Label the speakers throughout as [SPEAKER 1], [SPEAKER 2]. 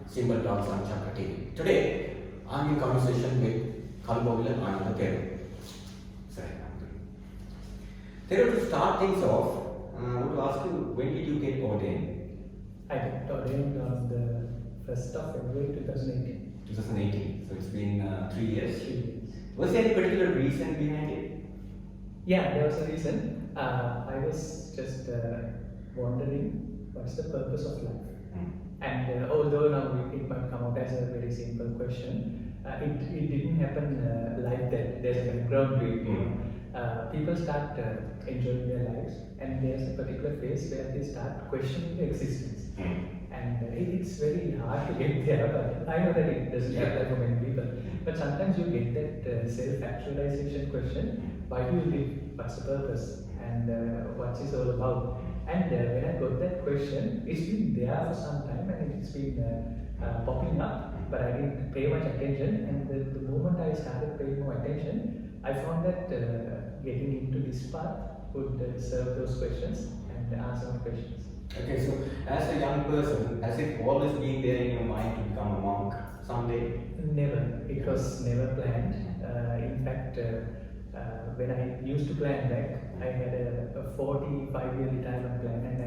[SPEAKER 1] Simple Talks on ChaKra Tv. Today, I'm in conversation with Kalubowila Ananda Thero. Thero, to start things off, I want to ask you, when did you get ordained?
[SPEAKER 2] I got ordained on the 1st of February 2018.
[SPEAKER 1] 2018, so it's been 3 years.
[SPEAKER 2] 3 years.
[SPEAKER 1] Was there any particular reason behind it?
[SPEAKER 2] Yeah, there was a reason. I was just wondering what's the purpose of life. And although now it might come out as a very simple question, it didn't happen like that. There's a background to it. People start enjoying their lives, and there's a particular phase where they start questioning their existence. And it's very hard to get there, but I know that it doesn't apply for many people. But sometimes you get that self-actualization question: why do you live? What's the purpose? And what's it all about? And when I got that question, it's been there for some time, and it's been popping up, but I didn't pay much attention. And the moment I started paying more attention, I found that getting into this path would serve those questions and answer my questions.
[SPEAKER 1] Okay, so as a young person, has it always been there in your mind to become a monk someday?
[SPEAKER 2] Never. It was never planned. In fact, when I used to plan back, I had a 45-year retirement plan, and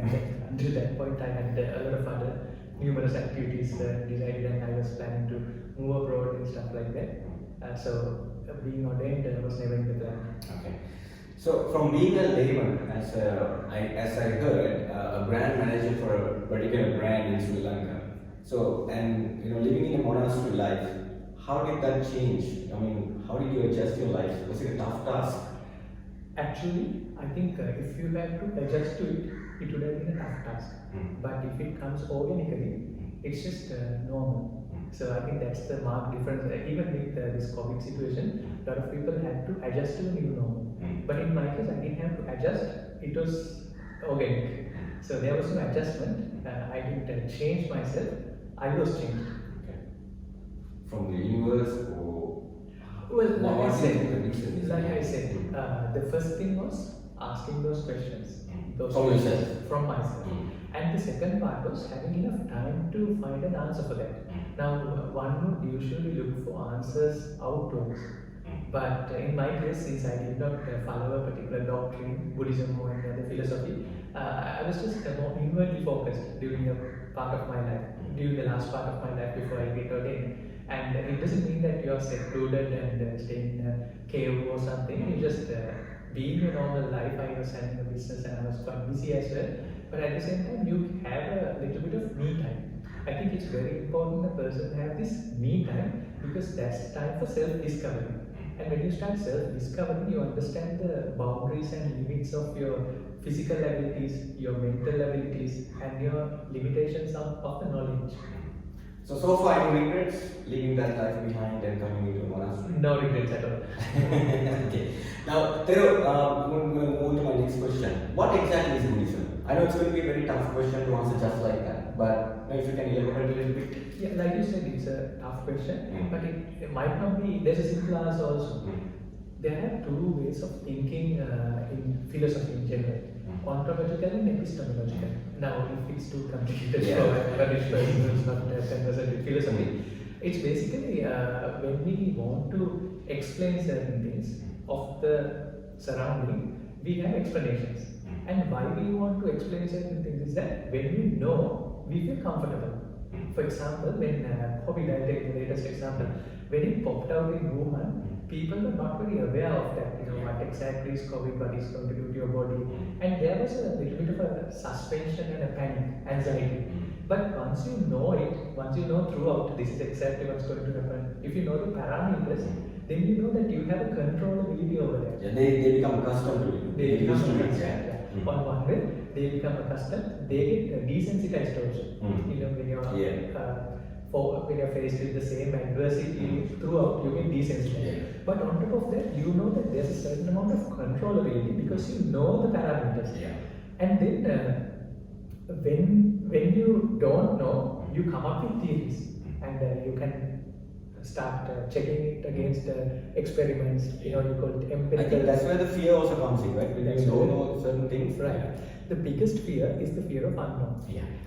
[SPEAKER 2] until that point I had a lot of other numerous activities decided, and I was planning to move abroad and stuff like that. So being ordained was never in the plan.
[SPEAKER 1] Okay. So from being a layman, as I heard, a brand manager for a particular brand in Sri Lanka. So, and living in a monastery life, how did that change? I mean, how did you adjust your life? Was it a tough task?
[SPEAKER 2] Actually, I think if you had to adjust to it, it would have been a tough task. But if it comes organically, it's just normal. So I think that's the marked difference. Even with this COVID situation, a lot of people had to adjust to the new normal. But in my case, I didn't have to adjust. It was organic. So there was no adjustment. I didn't change myself. I was changed.
[SPEAKER 1] Okay. From the universe or?
[SPEAKER 2] Well, like I said, the first thing was asking those questions. From myself. And the second part was having enough time to find an answer for that. Now, one would usually look for answers outwards. But in my case, since I did not follow a particular doctrine, Buddhism or any other philosophy, I was just more inwardly focused during a part of my life, during the last part of my life before I get ordained. And it doesn't mean that you are secluded and staying in a cave or something. You just being a normal life. I was having a business and I was quite busy as well. But at the same time, you have a little bit of me time. I think it's very important a person have this me time, because that's time for self-discovery. And when you start self-discovery, you understand the boundaries and limits of your physical abilities, your mental abilities, and your limitations of the knowledge.
[SPEAKER 1] So far, any regrets leaving that life behind and coming into a monastery?
[SPEAKER 2] No regrets at all.
[SPEAKER 1] Okay. Now, Thero, I'm going to move to my next question. What exactly is Buddhism? I know it's going to be a very tough question to answer just like that, but if you can elaborate a little bit.
[SPEAKER 2] Yeah, like you said, it's a tough question, but it might not be. There's a simple answer also. There are two ways of thinking in philosophy in general: ontological and epistemological. Now, if it's too complicated for a British person who's not conversant with philosophy, it's basically when we want to explain certain things of the surrounding, we have explanations. And why we want to explain certain things is that when we know, we feel comfortable. For example, when COVID, I take the latest example, when it popped out in Wuhan, people were not very aware of that. What exactly is COVID, what is going to do to your body, and there was a little bit of a suspension and a panic, anxiety. But once you know it, once you know throughout, this is exactly what's going to happen. If you know the parameters, then you know that you have a controllability over that.
[SPEAKER 1] Yeah, they become accustomed to it.
[SPEAKER 2] They become accustomed. On one way, they become accustomed. They get desensitized also. When you're faced with the same adversity throughout, you get desensitized. But on top of that, you know that there's a certain amount of controllability because you know the parameters. And then when you don't know, you come up with theories, and you can start checking it against experiments. You call it empirical.
[SPEAKER 1] I think that's where the fear also comes in, right? When you don't know certain things.
[SPEAKER 2] Right. The biggest fear is the fear of unknown.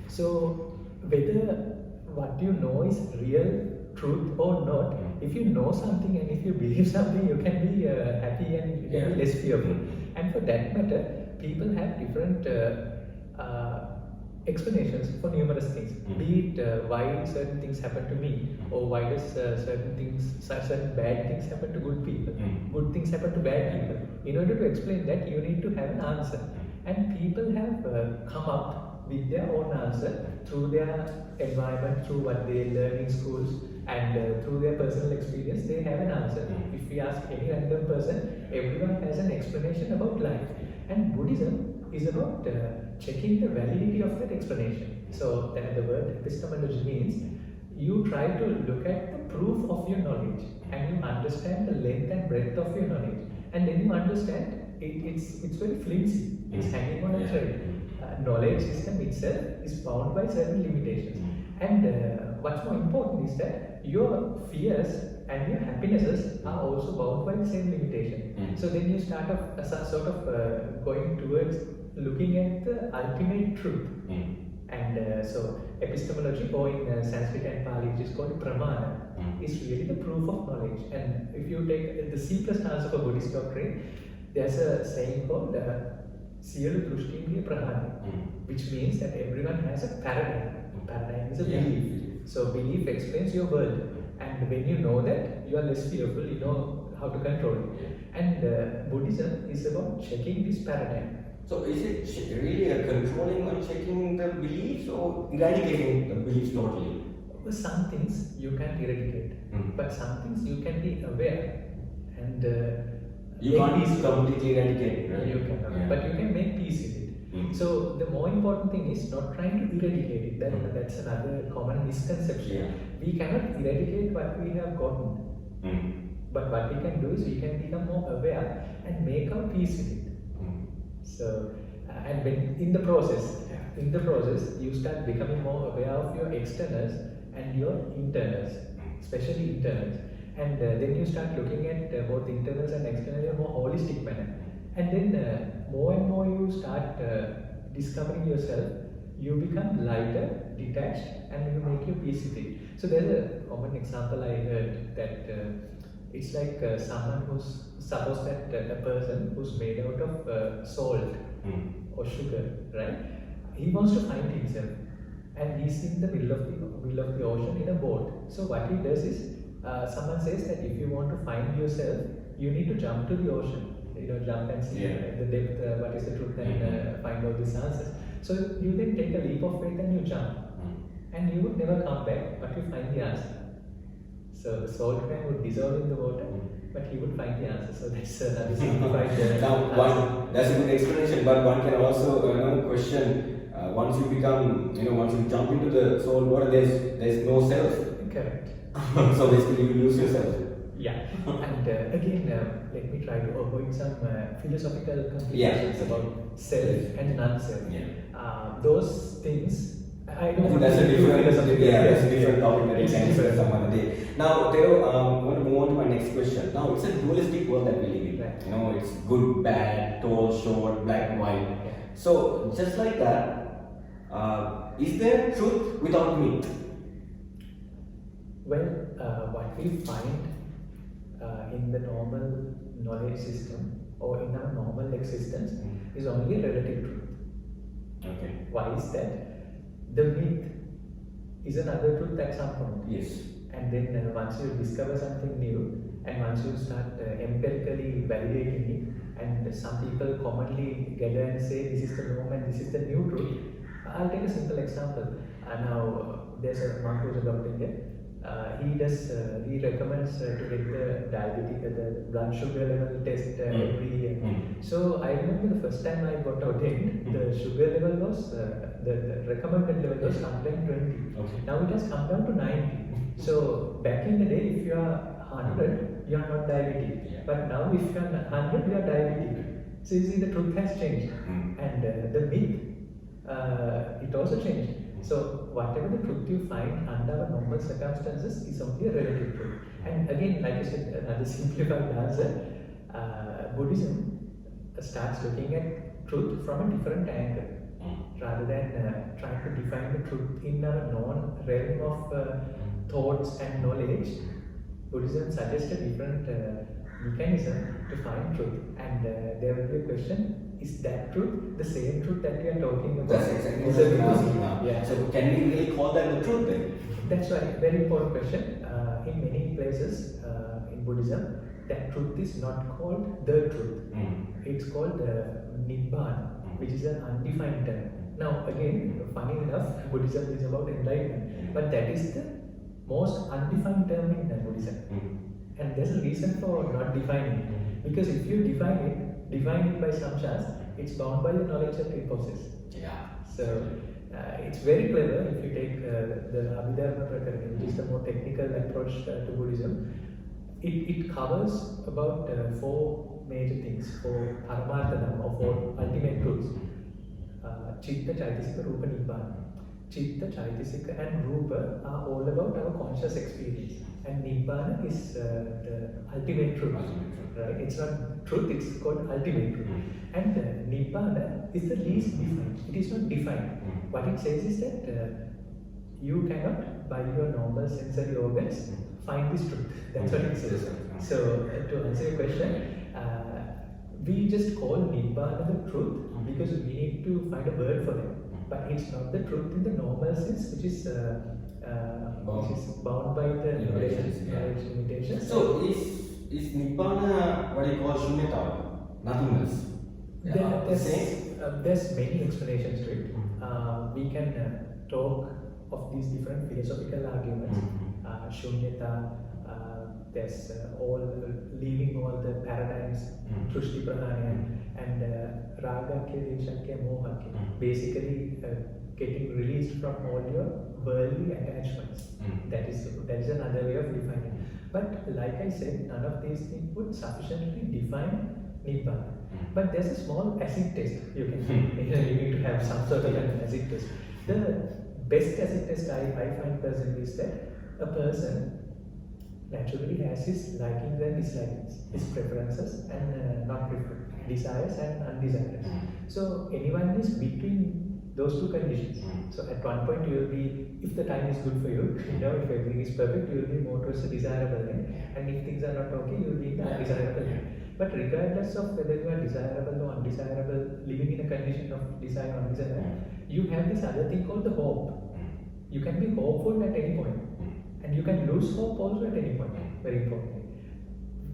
[SPEAKER 2] So whether what you know is real truth or not. If you know something and if you believe something, you can be happy and you can be less fearful. And for that matter, people have different explanations for numerous things. Be it why certain things happen to me, or why does certain bad things happen to good people, good things happen to bad people. In order to explain that, you need to have an answer. And people have come up with their own answer through their environment, through what they learn in schools, and through their personal experience. They have an answer. If we ask any random person, everyone has an explanation about life. And Buddhism is about checking the validity of that explanation. So that the word epistemology means you try to look at the proof of your knowledge, and you understand the length and breadth of your knowledge, and then you understand it's very flimsy. It's hanging on a thread. Knowledge system itself is bound by certain limitations. And what's more important is that your fears and your happinesses are also bound by the same limitation. So then you start going towards looking at the ultimate truth. And so epistemology, or in Sanskrit and Pali, which is called pramana, is really the proof of knowledge. And if you take the simplest answer for Buddhist doctrine, there's a saying called Siyalu Drushtindiya Prahani, which means that everyone has a paradigm. Paradigm is a belief. So belief explains your world. And when you know that, you are less fearful, you know how to control it. And Buddhism is about checking this paradigm.
[SPEAKER 1] So is it really a controlling or checking the beliefs, or eradicating the beliefs totally?
[SPEAKER 2] Well, some things you can eradicate, but some things you can be aware. And
[SPEAKER 1] you can't completely eradicate, right?
[SPEAKER 2] You cannot, but you can make peace with it. So the more important thing is not trying to eradicate it. That's another common misconception. We cannot eradicate what we have gotten, but what we can do is we can become more aware and make our peace with it. So, and when in the process, you start becoming more aware of your externals and your internals, especially internals. And then you start looking at both internals and externals in a more holistic manner. And then more and more you start discovering yourself, you become lighter, detached, and you make your peace with it. So there's a common example I heard that it's like someone who's, suppose that a person who's made out of salt or sugar, right? He wants to find himself, and he's in the middle of the ocean in a boat. So what he does is, someone says that if you want to find yourself, you need to jump to the ocean. Jump and see the depth, what is the truth, and find out these answers. So you then take a leap of faith and you jump, and you would never come back, but you find the answer. So the salt man would dissolve in the water, but he would find the answer. So that's another simplified
[SPEAKER 1] Now, that's a good explanation, but one can also question, once you become, once you jump into the salt water, there's no self.
[SPEAKER 2] Correct.
[SPEAKER 1] So basically you lose yourself.
[SPEAKER 2] Yeah. And again, let me try to avoid some philosophical complications about self and non-self. Those things, I don't think
[SPEAKER 1] that's a different topic that we can discuss some other day. Now, Thero, I want to move on to my next question. Now, it's a dualistic world that we live in.
[SPEAKER 2] Right.
[SPEAKER 1] It's good, bad, tall, short, black, and white. So, just like that, is there truth without myth?
[SPEAKER 2] Well, what we find in the normal knowledge system or in our normal existence is only a relative truth.
[SPEAKER 1] Okay.
[SPEAKER 2] Why is that? The myth is another truth at some point.
[SPEAKER 1] Yes.
[SPEAKER 2] And then once you discover something new, and once you start empirically validating it, and some people commonly gather and say this is the norm and this is the new truth. I'll take a simple example. Now there's a monk who's a doctor here. He recommends to get the blood sugar level test every year. So I remember the first time I got ordained, the sugar level was, the recommended level was 120.
[SPEAKER 1] Okay.
[SPEAKER 2] Now it has come down to 90. So back in the day, if you are 100, you are not diabetic. But now if you are 100, you are diabetic. So you see, the truth has changed. And the myth, it also changed. So whatever the truth you find under normal circumstances is only a relative truth. And again, like I said, another simplified answer, Buddhism starts looking at truth from a different angle. rather than trying to define the truth in our known realm of thoughts and knowledge. Buddhism suggests a different mechanism to find truth, and there will be a question: is that truth the same truth that we are talking about?
[SPEAKER 1] That's exactly what I'm asking now.
[SPEAKER 2] Yeah.
[SPEAKER 1] So can we really call that the truth then?
[SPEAKER 2] That's right. Very important question. In many places in Buddhism, that truth is not called the truth. It's called Nibbana, which is an undefined term. Now, again, funny enough, Buddhism is about enlightenment, but that is the most undefined term in Buddhism. And there's a reason for not defining it. Because if you define it by some chance, it's bound by the knowledge that it possesses.
[SPEAKER 1] Yeah.
[SPEAKER 2] So, it's very clever if you take the Abhidharma Prakarana, which is the more technical approach to Buddhism. It covers about 4 major things, 4 Paramartha Dhamma, or 4 ultimate truths. Chitta, Chaitasika, Rupa, Nibbana. Chitta, Chaitasika and Rupa are all about our conscious experience. And Nibbana is the ultimate truth. Right? It's not truth, it's called ultimate truth. And Nibbana is the least defined. It is not defined. What it says is that you cannot, by your normal sensory organs, find this truth. That's what it says. So, to answer your question, we just call Nibbana the truth because we need to find a word for it. But it's not the truth in the normal sense, which is bound by the limitations.
[SPEAKER 1] So, is Nibbana what you call Shunyata? Nothingness?
[SPEAKER 2] There's many explanations to it. We can talk of these different philosophical arguments. Shunyata, there's leaving all the paradigms, Trushti Pranaya, and Raga, Shakya, Moha. Basically, getting released from all your worldly attachments. That is another way of defining. But like I said, none of these things would sufficiently define Nibbana. But there's a small acid test you can you need to have some sort of an acid test. The best acid test I find personally is that a person naturally has his likings and dislikings, his preferences and not preferences, desires and undesires. So anyone is between those 2 conditions. So at one point you will be, if the time is good for you, if everything is perfect, you will be more towards the desirable end, and if things are not okay, you will be in the undesirable end. But regardless of whether you are desirable or undesirable, living in a condition of desire or undesire, you have this other thing called the hope. You can be hopeful at any point, and you can lose hope also at any point, very importantly.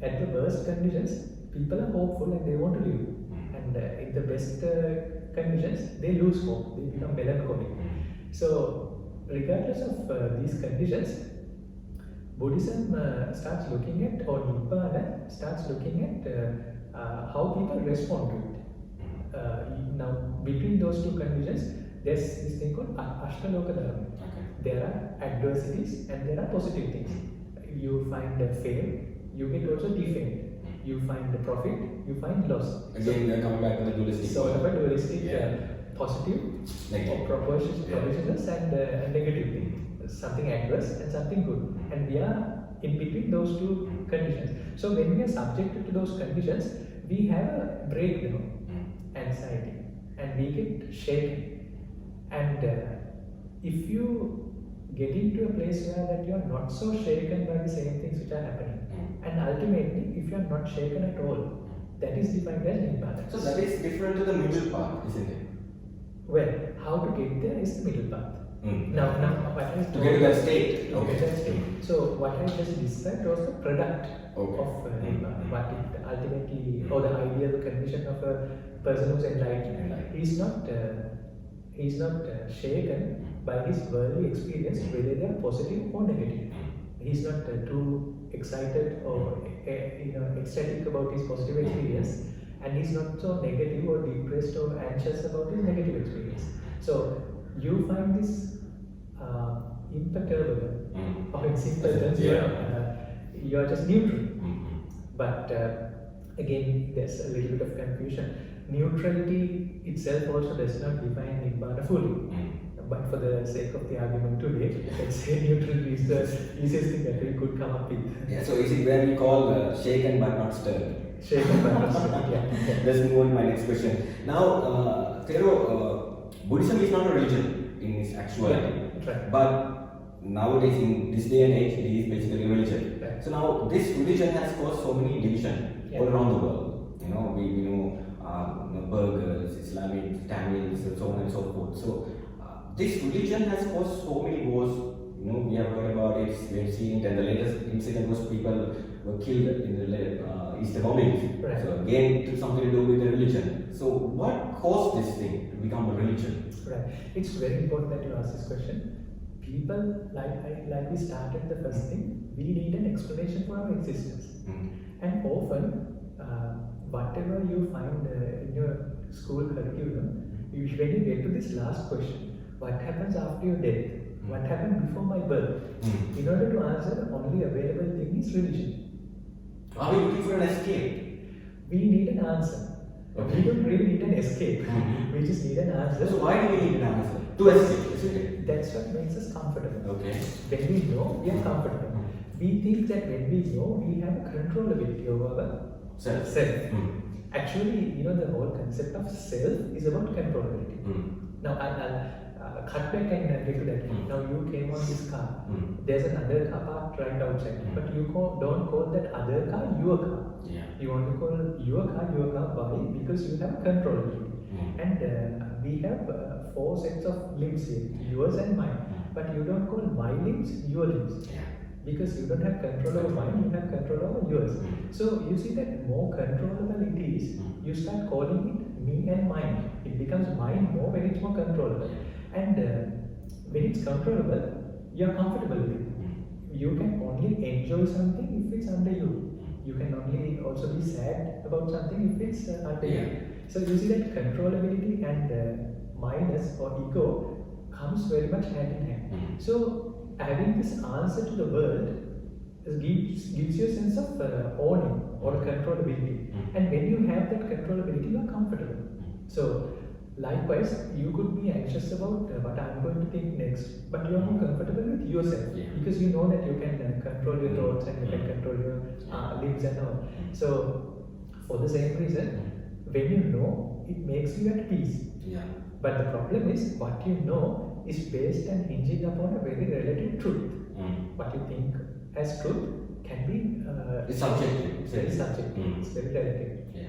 [SPEAKER 2] At the worst conditions, people are hopeful and they want to live. And in the best conditions, they lose hope, they become melancholic. So, regardless of these conditions, Buddhism starts looking at, or Nibbana starts looking at how people respond to it. Now, between those 2 conditions, there's this thing called Ashtaloka Dharma. There are adversities and there are positive things. You find fame, you get also defame. You find the profit, you find loss.
[SPEAKER 1] Again, we are coming back to the dualistic.
[SPEAKER 2] Sort of a dualistic, positive, proportionless and negative thing. Something adverse and something good. And we are in between those 2 conditions. So when we are subjected to those conditions, we have a breakdown, anxiety, and we get shaken. And if you get into a place where that you are not so shaken by the same things which are happening, and ultimately, if you are not shaken at all, that is defined as Nibbana.
[SPEAKER 1] So that is different to the middle path, isn't it?
[SPEAKER 2] Well, how to get there is the middle path. Now, what I
[SPEAKER 1] to get to that state.
[SPEAKER 2] So what I just described was the product of Nibbana. What it ultimately, or the ideal condition of a person who's enlightened. He's not shaken by his worldly experience, whether they are positive or negative. He's not too excited or ecstatic about his positive experience, and he's not so negative or depressed or anxious about his negative experience. So you find this imperturbable, or in simple terms, you are just neutral. But again, there's a little bit of confusion. Neutrality itself also does not define Nibbana fully. But for the sake of the argument today, let's say neutrality is the easiest thing that we could come up with.
[SPEAKER 1] Yeah, so is it where we call shaken but not stirred?
[SPEAKER 2] Shaken but not stirred, yeah.
[SPEAKER 1] Let's move on to my next question. Now, Thero, Buddhism is not a religion in its actuality.
[SPEAKER 2] Yeah, right.
[SPEAKER 1] But nowadays, in this day and age, it is basically a religion.
[SPEAKER 2] Right.
[SPEAKER 1] So now this religion has caused so many division all around the world. You know, we know burgers, Islamic, Tamils, and so on and so forth. So this religion has caused so many wars. You know, we have heard about it, we have seen it, and the latest incident was people were killed in the Easter bombings.
[SPEAKER 2] Right.
[SPEAKER 1] So again, it took something to do with the religion. So what caused this thing to become a religion?
[SPEAKER 2] Right. It's very important that you ask this question. People, like we started the first thing, we need an explanation for our existence. And often, whatever you find in your school curriculum, when you get to this last question, what happens after your death? What happened before my birth? In order to answer, only available thing is religion.
[SPEAKER 1] Are we looking for an escape?
[SPEAKER 2] We need an answer.
[SPEAKER 1] Okay.
[SPEAKER 2] We don't really need an escape. We just need an answer.
[SPEAKER 1] So why do we need an answer? To escape, isn't it?
[SPEAKER 2] That's what makes us comfortable.
[SPEAKER 1] Okay.
[SPEAKER 2] When we know, we are comfortable. We think that when we know, we have controllability over our self. Actually, the whole concept of self is about controllability. Now, I'll cut back and get to that. Now, you came on this car. There's another car parked right outside, but you don't call that other car your car.
[SPEAKER 1] Yeah.
[SPEAKER 2] You want to call your car. Why? Because you have controllability. And we have 4 sets of limbs here, yours and mine. But you don't call my limbs your limbs.
[SPEAKER 1] Yeah.
[SPEAKER 2] Because you don't have control over mine, you have control over yours. So you see that more controllable it is, you start calling it me and mine. It becomes mine more when it's more controllable. And when it's controllable, you're comfortable with it. You can only enjoy something if it's under you. You can only also be sad about something if it's under you. So you see that controllability and minus or ego comes very much hand in hand. So having this answer to the world gives you a sense of owning or controllability. And when you have that controllability, you are comfortable. So likewise, you could be anxious about what I'm going to think next, but you are more comfortable with yourself because you know that you can control your thoughts and you can control your limbs and all. So for the same reason, when you know, it makes you at peace.
[SPEAKER 1] Yeah.
[SPEAKER 2] But the problem is, what you know is based and hinging upon a very relative truth. What you think as truth can be
[SPEAKER 1] it's subjective.
[SPEAKER 2] It's very subjective. It's very relative.
[SPEAKER 1] Yeah.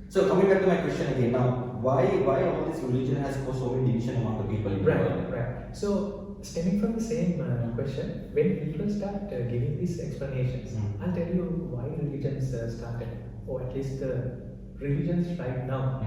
[SPEAKER 1] So coming back to my question again now, why all this religion has caused so many division among the people in the world?
[SPEAKER 2] Right. So stemming from the same question, when people start giving these explanations, I'll tell you why religions started, or at least religions right now.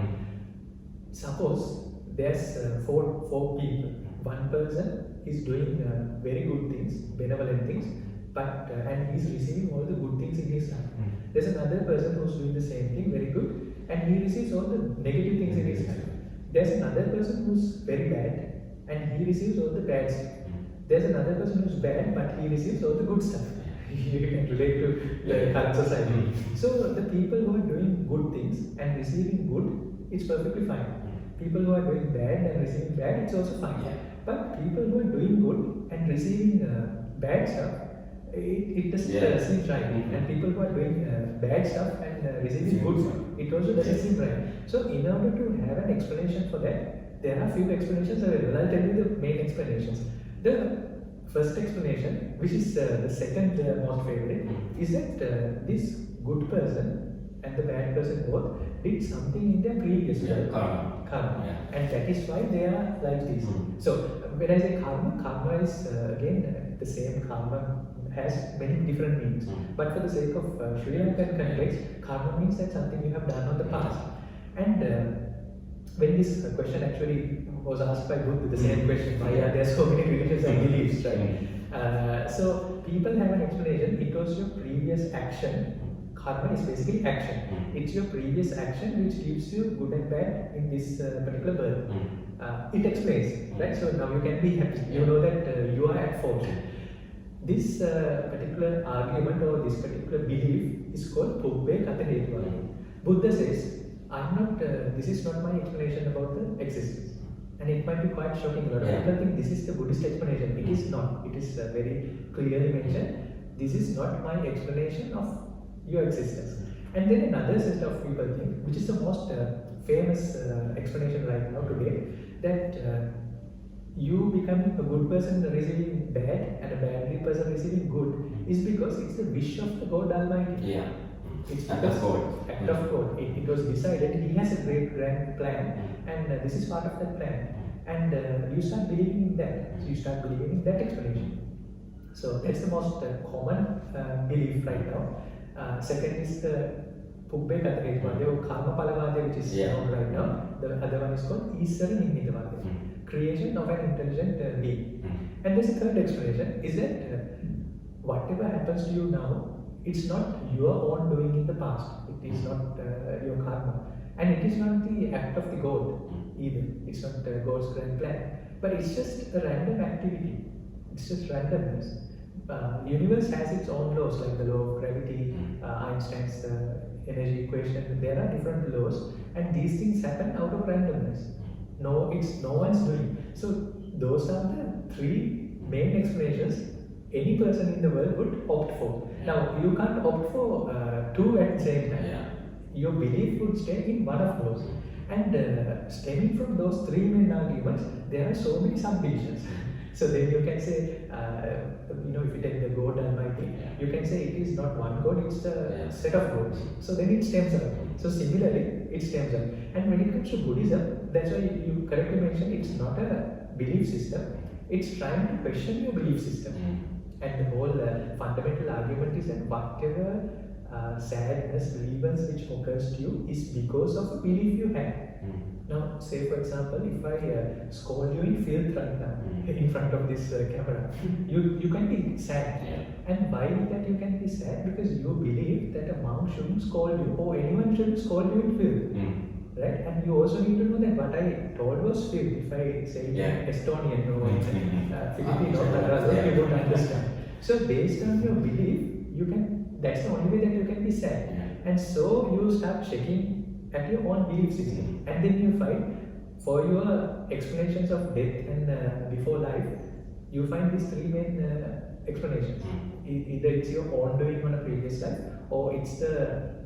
[SPEAKER 2] Suppose there's 4 people. One person is doing very good things, benevolent things, but and he's receiving all the good things in his life. There's another person who's doing the same thing, very good, and he receives all the negative things in his life. There's another person who's very bad, and he receives all the bad stuff. There's another person who's bad, but he receives all the good stuff. You can relate to the current society. So the people who are doing good things and receiving good, it's perfectly fine. People who are doing bad and receiving bad, it's also fine. But people who are doing good and receiving bad stuff, it doesn't seem right. And people who are doing bad stuff and receiving good stuff, it also doesn't seem right. So in order to have an explanation for that, there are few explanations available. I'll tell you the main explanations. The first explanation, which is the second most favorite, is that this good person and the bad person both did something in their previous life. Karma. And that is why they are like this. So when I say karma is again the same. Karma has many different meanings. But for the sake of Sri Lankan context, karma means that something you have done on the past. And when this question actually was asked by Buddha, the same question, why are there so many religions and beliefs, right? So people have an explanation. It was your previous action. Karma is basically action. It's your previous action which gives you good and bad in this particular birth. It explains, right? So now you can be happy. You know that you are at fault. This particular argument or this particular belief is called Pubbhe Kata Hetuvaadi. Buddha says, this is not my explanation about the existence. And it might be quite shocking. A lot of people think this is the Buddhist explanation. It is not. It is very clearly mentioned. This is not my explanation of your existence. And then another set of people think, which is the most famous explanation right now today, that you becoming a good person receiving bad and a bad person receiving good is because it's the wish of the God Almighty.
[SPEAKER 1] Yeah.
[SPEAKER 2] It's
[SPEAKER 1] Act of God.
[SPEAKER 2] Act of God. It was decided. He has a great grand plan, and this is part of that plan. And you start believing in that. So you start believing in that explanation. So that's the most common belief right now. Second is the Pubbe Katharetwade or Karma Palavade, which is known right now. The other one is called Isara Nimitavade, creation of an intelligent being. And there's a third explanation is that whatever happens to you now, it's not your own doing in the past. It is not your karma. And it is not the act of the God either. It's not God's grand plan. But it's just a random activity. It's just randomness. Universe has its own laws, like the law of gravity, Einstein's energy equation. There are different laws, and these things happen out of randomness. No, it's no one's doing. So those are the three main explanations any person in the world would opt for. Now, you can't opt for two at the same time. Your belief would stay in one of those. And stemming from those three main arguments, there are so many subdivisions. So then you can say, if you take the God Almighty, you can say it is not one God, it's a set of gods. So then it stems out. So similarly, it stems out. And when it comes to Buddhism, that's why you correctly mentioned it's not a belief system. It's trying to question your belief system. And the whole fundamental argument is that whatever sadness, grievance which occurs to you is because of a belief you have. Now, say for example, if I scold you in filth right now, in front of this camera, you can be sad. And why that you can be sad? Because you believe that a monk shouldn't scold you, or anyone shouldn't scold you in filth. Right? And you also need to know that what I told was filth. If I say Estonian or Filipino, you won't understand. So based on your belief, that's the only way that you can be sad. And so you start checking at your own belief system. And then you find, for your explanations of death and before life, you find these three main explanations. Either it's your own doing on a previous life, or it's the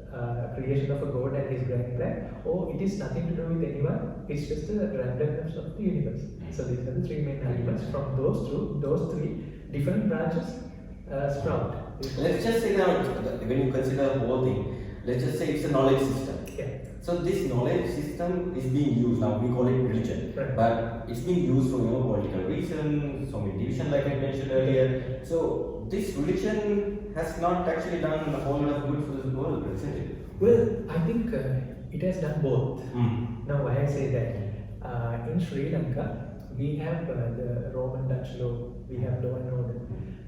[SPEAKER 2] creation of a God and his grand plan, or it is nothing to do with anyone, it's just the randomness of the universe. So these are the three main arguments. From those three different branches sprout.
[SPEAKER 1] Let's just say now, when you consider the whole thing, let's just say it's a knowledge system. So this knowledge system is being used now, we call it religion, but it's being used for political reasons, so many division like I mentioned earlier. So this religion has not actually done a whole lot of good for the world, isn't it?
[SPEAKER 2] Well, I think it has done both. Now why I say that, in Sri Lanka, we have the Roman Dutch law, we have law and order.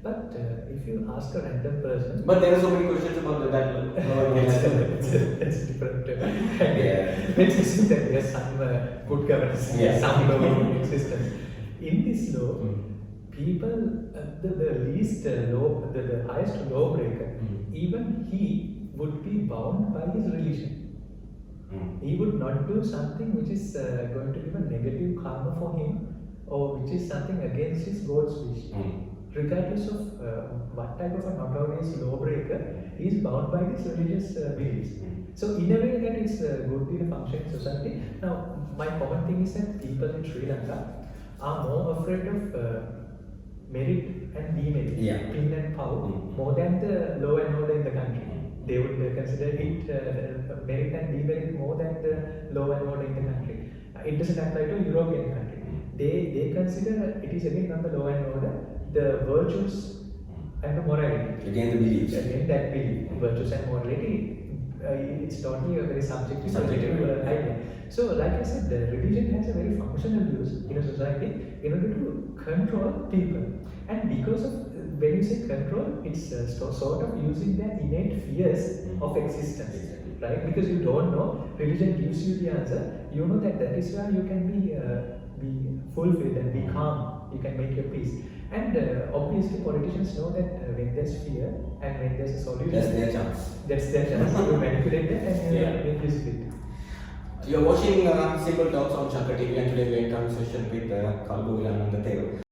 [SPEAKER 2] But if you ask a random person...
[SPEAKER 1] But there are so many questions about that law.
[SPEAKER 2] It's different. Let's assume that there's some good governance, some law in existence. In this law, people, the least law, the highest lawbreaker, even he would be bound by his religion. He would not do something which is going to give a negative karma for him, or which is something against his God's wish. Regardless of what type of a notorious lawbreaker, he is bound by his religious beliefs. So in a way that is good in a functioning society. Now, my common thing is that people in Sri Lanka are more afraid of merit and demerit, pin and power, more than the law and order in the country. They would consider it merit and demerit more than the law and order in the country. It doesn't apply to a European country. They consider it is again not the law and order, the virtues and the morality.
[SPEAKER 1] Again the beliefs.
[SPEAKER 2] Again that belief, virtues and morality, it's totally a very subjective idea. So like I said, the religion has a very functional use in a society in order to control people. And because of, when you say control, it's sort of using their innate fears of existence. Right? Because you don't know, religion gives you the answer, you know that is where you can be fulfilled and be calm, you can make your peace. And obviously politicians know that when there's fear and when there's a solution,
[SPEAKER 1] that's their chance.
[SPEAKER 2] That's their chance. You manipulate that and you make use of it.
[SPEAKER 1] You're watching Simple Talks on ChaKra Tv, and today we're in conversation with Kalubowila Ananda Thero.